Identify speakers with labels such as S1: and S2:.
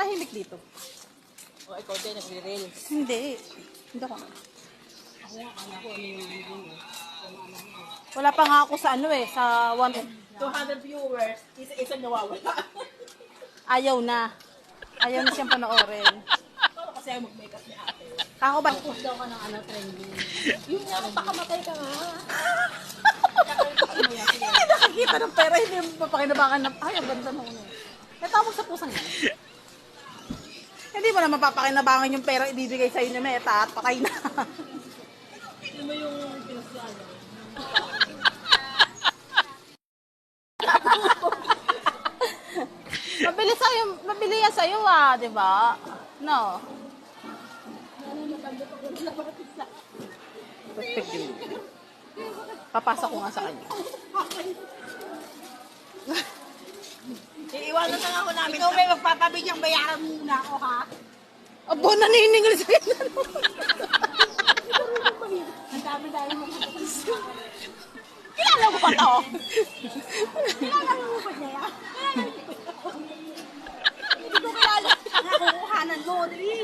S1: tahimik dito.
S2: O ikaw din, nagre-reels.
S1: Hindi. Hindi ako.
S2: Ako nga, anak ko, ano yung video mo?
S1: Wala pa nga ako sa ano eh, sa
S2: 200 viewers, isa nawawala.
S1: Ayaw na. Ayaw na siyang panoorin.
S2: Pero kasi ayaw mag-makeup ni ate.
S1: Kako ba?
S2: Post daw ka ng ano, trending. Yun nga, pakamatay ka nga.
S1: Hindi nakakita ng pera, hindi mo papakinabangan ng, ay, ang ganda nung ano. Eh, tawag sa pusang yan. Hindi mo na mapapakinabangan yung pera ibibigay sa'yo ni Meta at patay na.
S2: Yun mo yung pinasyan.
S1: Mabili yan sa'yo ah, di ba? No. Papasok ko nga sa kanya.
S2: Iiwanan na nga ako namin. Ikaw may magpapabigyang bayaran muna ako, ha?
S1: Abo, naniningil sa'yo.
S2: Ang dami-dami mo.
S1: Kilala mo pa to?
S2: Kilala mo ba niya? Hindi ko kilala. Nakukuhanan mo, Dri.